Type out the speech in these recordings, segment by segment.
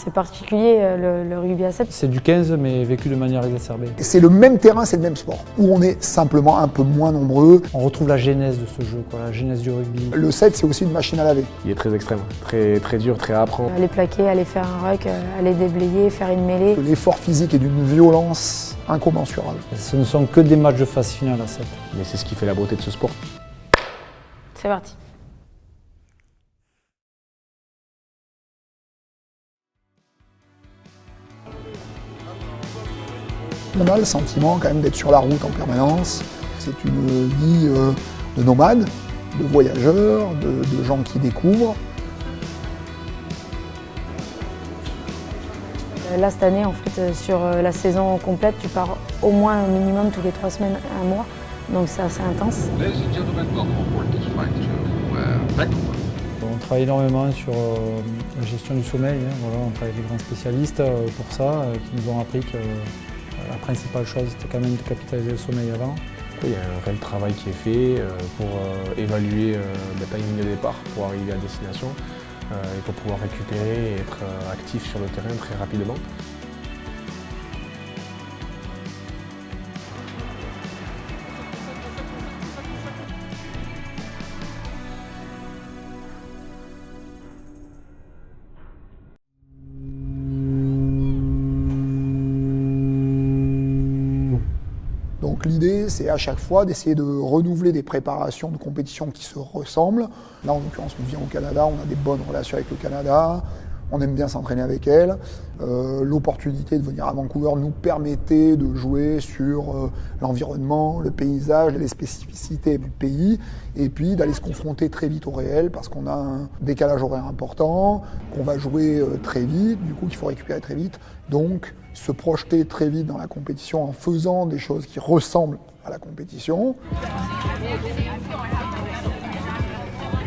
C'est particulier le rugby à 7. C'est du 15 mais vécu de manière exacerbée. C'est le même terrain, c'est le même sport, où on est simplement un peu moins nombreux. On retrouve la genèse de ce jeu, la genèse du rugby. Le 7, c'est aussi une machine à laver. Il est très extrême, très dur, très âpre. Aller plaquer, aller faire un ruck, aller déblayer, faire une mêlée. L'effort physique est d'une violence incommensurable. Ce ne sont que des matchs de phase finale à 7. Mais c'est ce qui fait la beauté de ce sport. C'est parti. On a le sentiment quand même d'être sur la route en permanence. C'est une vie de nomades, de voyageurs, de gens qui découvrent. Là, cette année, en fait, sur la saison complète, tu pars au moins un minimum tous les 3 semaines, un mois. Donc c'est assez intense. On travaille énormément sur la gestion du sommeil. Voilà, on travaille avec des grands spécialistes pour ça, qui nous ont appris que la principale chose, c'était quand même de capitaliser le sommeil avant. Il y a un réel travail qui est fait pour évaluer le timing de départ pour arriver à destination et pour pouvoir récupérer et être actif sur le terrain très rapidement. Donc l'idée, c'est à chaque fois d'essayer de renouveler des préparations de compétition qui se ressemblent. Là, en l'occurrence, on vient au Canada, on a des bonnes relations avec le Canada, on aime bien s'entraîner avec elle. L'opportunité de venir à Vancouver nous permettait de jouer sur l'environnement, le paysage, les spécificités du pays, et puis d'aller se confronter très vite au réel, parce qu'on a un décalage horaire important, qu'on va jouer très vite, du coup qu'il faut récupérer très vite. Donc, se projeter très vite dans la compétition en faisant des choses qui ressemblent à la compétition.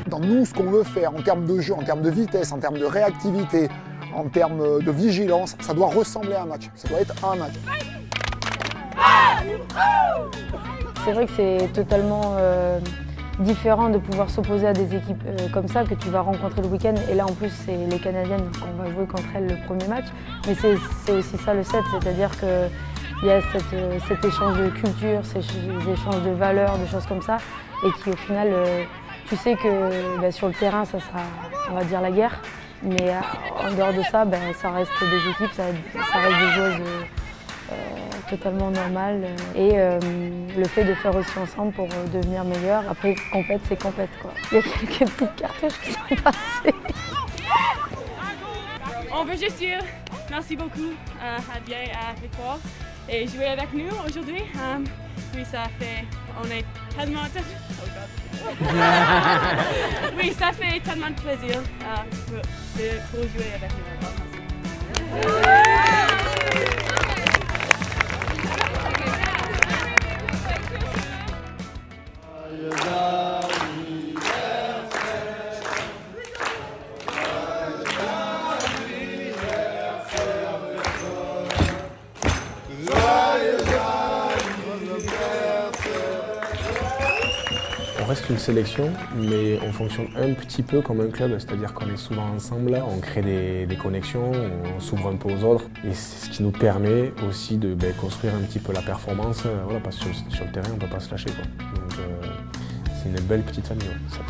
Dans nous, ce qu'on veut faire en termes de jeu, en termes de vitesse, en termes de réactivité, en termes de vigilance, ça doit ressembler à un match. Ça doit être un match. C'est vrai que c'est totalement différent de pouvoir s'opposer à des équipes comme ça que tu vas rencontrer le week-end. Et là, en plus, c'est les Canadiennes qu'on va jouer contre elles le premier match. Mais c'est aussi ça le 7, c'est-à-dire qu'il y a cet échange de culture, ces échanges de valeurs, de choses comme ça, et qui au final, tu sais que sur le terrain, ça sera, on va dire, la guerre. Mais en dehors de ça, ça reste des équipes, ça reste des joueuses totalement normales. Et le fait de faire aussi ensemble pour devenir meilleur. Après, compète, c'est compète, quoi. Il y a quelques petites cartouches qui sont passées. On veut juste dire merci beaucoup à Bien et à Victoire et jouer avec nous aujourd'hui. Oui, ça fait, on est tellement, oui, ça fait tellement de plaisir pour jouer avec nous. On reste une sélection, mais on fonctionne un petit peu comme un club, c'est-à-dire qu'on est souvent ensemble, on crée des connexions, on s'ouvre un peu aux autres, et c'est ce qui nous permet aussi de construire un petit peu la performance, voilà, parce que sur le terrain on ne peut pas se lâcher, quoi. Donc c'est une belle petite famille. Ça.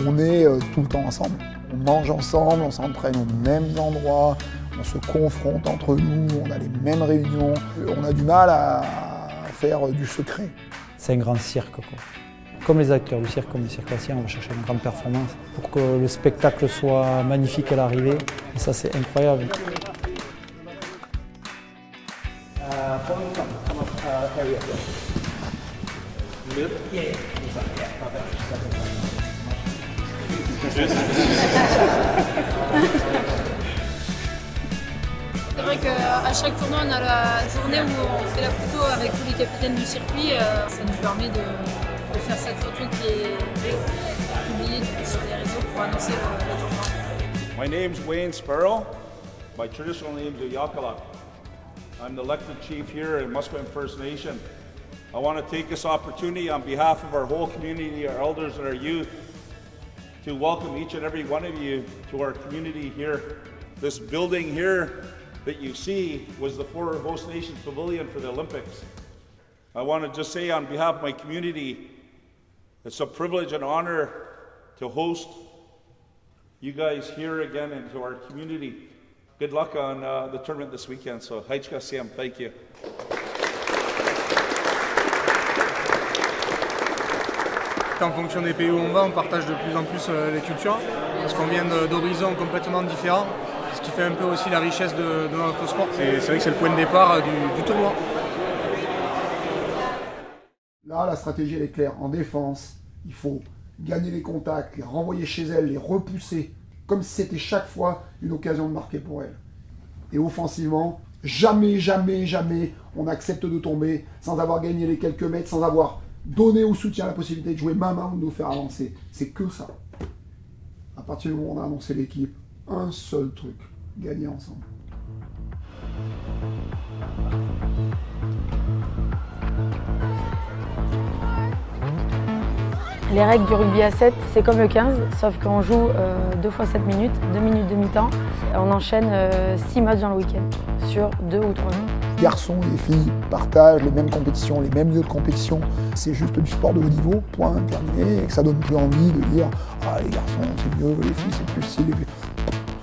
On est tout le temps ensemble. On mange ensemble, on s'entraîne aux mêmes endroits, on se confronte entre nous, on a les mêmes réunions. On a du mal à faire du secret. C'est un grand cirque, quoi. Comme les acteurs du cirque, comme les circassiens, on va chercher une grande performance pour que le spectacle soit magnifique à l'arrivée. Et ça, c'est incroyable. C'est vrai qu'à chaque tournoi, on a la journée où on fait la photo avec tous les capitaines du circuit. Ça nous permet de faire cette photo qui est publiée sur les réseaux pour annoncer le tournoi. My name's Wayne Sparrow. My traditional name is Yakala. I'm the elected chief here in Musqueam First Nation. I want to take this opportunity on behalf of our whole community, our elders and our youth, to welcome each and every one of you to our community here. This building here that you see was the former host nations pavilion for the Olympics. I want to just say on behalf of my community, it's a privilege and honor to host you guys here again into our community. Good luck on the tournament this weekend. So, Haichka Siam, thank you. En fonction des pays où on va, on partage de plus en plus les cultures, parce qu'on vient d'horizons complètement différents, ce qui fait un peu aussi la richesse de notre sport. C'est vrai que c'est le point de départ du tournoi. Là, la stratégie elle est claire. En défense, il faut gagner les contacts, les renvoyer chez elle, les repousser, comme si c'était chaque fois une occasion de marquer pour elle. Et offensivement, jamais, jamais, jamais on accepte de tomber sans avoir gagné les quelques mètres, sans avoir donné au soutien la possibilité de jouer main à main ou de nous faire avancer. C'est que ça. À partir du moment où on a annoncé l'équipe, un seul truc, gagner ensemble. Les règles du rugby à 7, c'est comme le 15, sauf qu'on joue 2 fois 7 minutes, 2 minutes de mi-temps. On enchaîne 6 matchs dans le week-end, sur 2 ou 3 jours. Les garçons et les filles partagent les mêmes compétitions, les mêmes lieux de compétition. C'est juste du sport de haut niveau, point, terminé, et que ça donne plus envie de dire « Ah, les garçons, c'est mieux, les filles, c'est plus si, les filles. »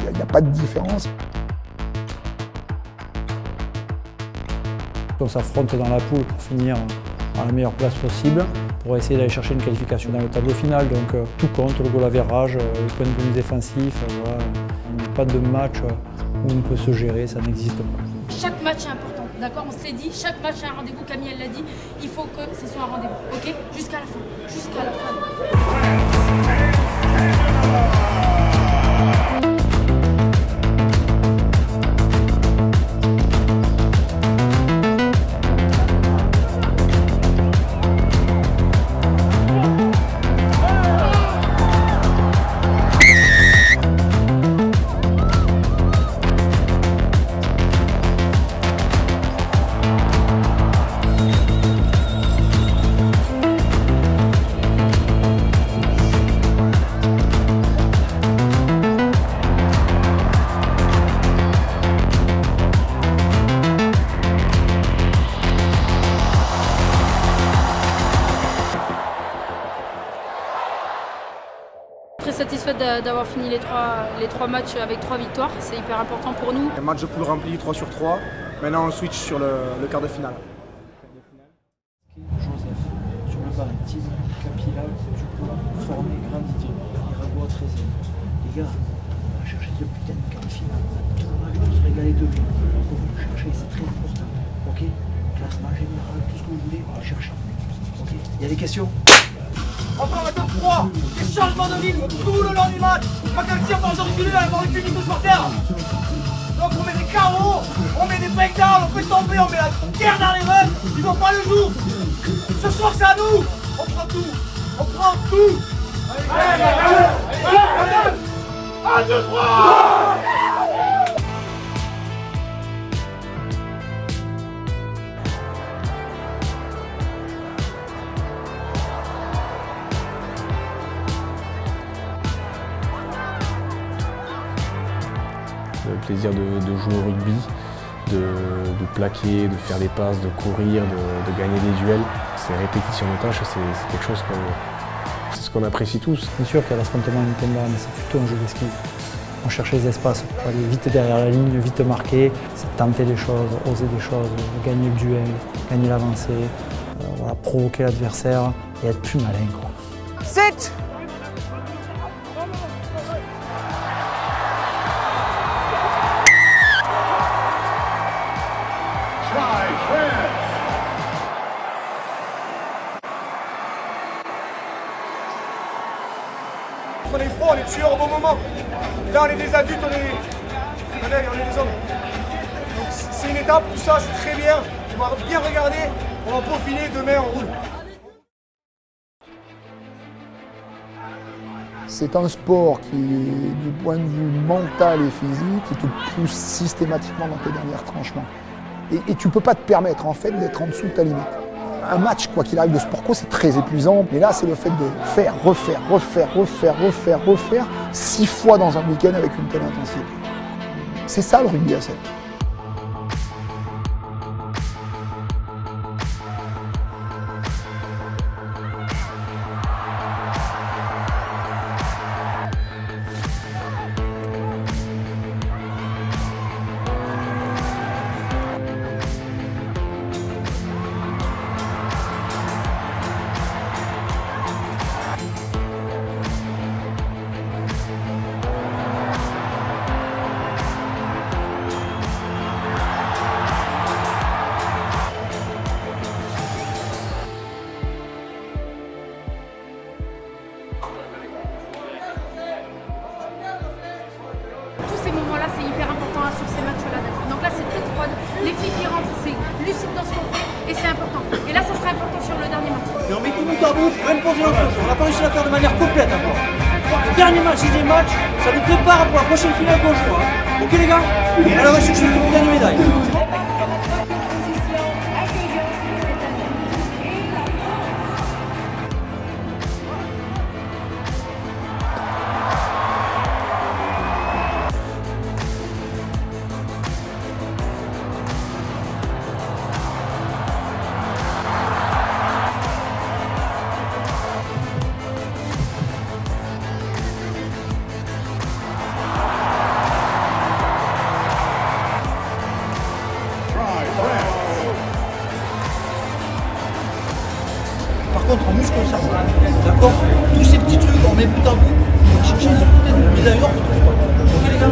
Il n'y a pas de différence. On s'affronte dans la poule pour finir à la meilleure place possible, pour essayer d'aller chercher une qualification dans le tableau final. Donc tout compte, le goal average, les points de bonus défensifs, voilà. Il n'y a pas de match où on peut se gérer, ça n'existe pas. Chaque match est important, d'accord? On se l'est dit, chaque match est un rendez-vous, Camille elle l'a dit, il faut que ce soit un rendez-vous, ok? Jusqu'à la fin, jusqu'à la fin. Très satisfaite d'avoir fini les trois matchs avec 3 victoires, c'est hyper important pour nous. Un match de poule rempli 3 sur 3, maintenant on switch sur le quart de finale. Joseph, sur le banc, Capilla, Dupont, Formé, Grand Didier, Irago à 13e. Les gars, on va chercher ce putain de quart de finale. Tout le match pour se régaler de lui. On va le chercher, c'est très important. Ok? Classement général, tout ce que vous voulez, on va le chercher. Ok? Il y a des questions? Encore un top 3, des changements de rythme tout le long du match. Macalci encore aujourd'hui, il va avoir le public par terre. Donc on met des carreaux, on met des breakdowns, on fait tomber, on met la guerre dans les mains. Ils n'ont pas le jour. Ce soir c'est à nous. On prend tout. On prend tout. Allez, 1, 2, 3. Le plaisir de jouer au rugby, de plaquer, de faire des passes, de courir, de gagner des duels. Ces répétitions de tâches, c'est quelque chose c'est ce qu'on apprécie tous. Bien sûr qu'il y a l'affrontement Nintendo, mais c'est plutôt un jeu d'esquive. On cherche les espaces pour aller vite derrière la ligne, vite marquer, c'est tenter des choses, oser des choses, gagner le duel, gagner l'avancée, voilà, provoquer l'adversaire et être plus malin, quoi. Sit. On est froid, on est tueurs au bon moment. Là, on est des adultes, on est des hommes. Donc c'est une étape, tout ça, c'est très bien. On va bien regarder, on va peaufiner, demain on roule. C'est un sport qui, du point de vue mental et physique, qui te pousse systématiquement dans tes derniers retranchements. Et tu ne peux pas te permettre en fait d'être en dessous de ta limite. un match, quoi qu'il arrive, de sport co, c'est très épuisant. Mais là, c'est le fait de faire, refaire 6 fois dans un week-end avec une telle intensité. C'est ça le rugby à 7. Tous ces moments-là, c'est hyper important sur ces matchs-là. Donc là, c'est tête froide. Les filles qui rentrent, c'est lucide dans ce qu'on fait et c'est important. Et là, ça sera important sur le dernier match. Et on met tout bout à bout pour imposer notre jeu. On n'a pas réussi à le faire de manière complète encore. Le dernier match, 6e match, ça nous prépare pour la prochaine finale qu'on joue. Ok les gars, on va chercher une putain de médaille. Par contre, on muscle ça. D'accord? Tous ces petits trucs, on met bout à bout, on va chercher ce putain de médaille d'or, on trouve pas. Ok les gars?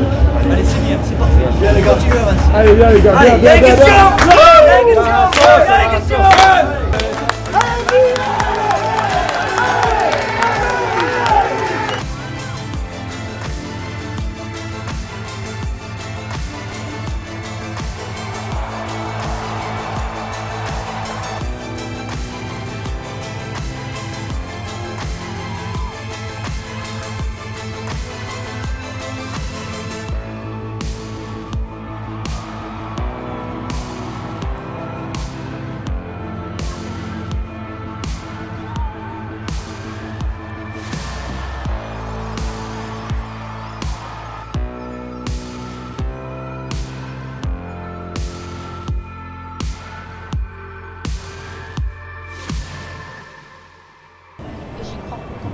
Allez, c'est bien, c'est parfait. Bien les gars, continuez à avancer. Allez, bien les gars, Allez, bien, il y a bien, des bien, questions! Il y a des questions! Il y a des questions!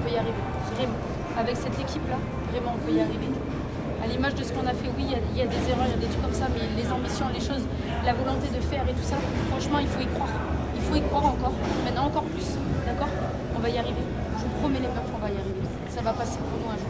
peut y arriver, vraiment. Avec cette équipe-là, vraiment, on peut y arriver. À l'image de ce qu'on a fait, oui, il y a des erreurs, il y a des trucs comme ça, mais les ambitions, les choses, la volonté de faire et tout ça, franchement, il faut y croire. Il faut y croire encore, maintenant encore plus, d'accord? On va y arriver. Je vous promets les meufs, on va y arriver. Ça va passer pour nous un jour.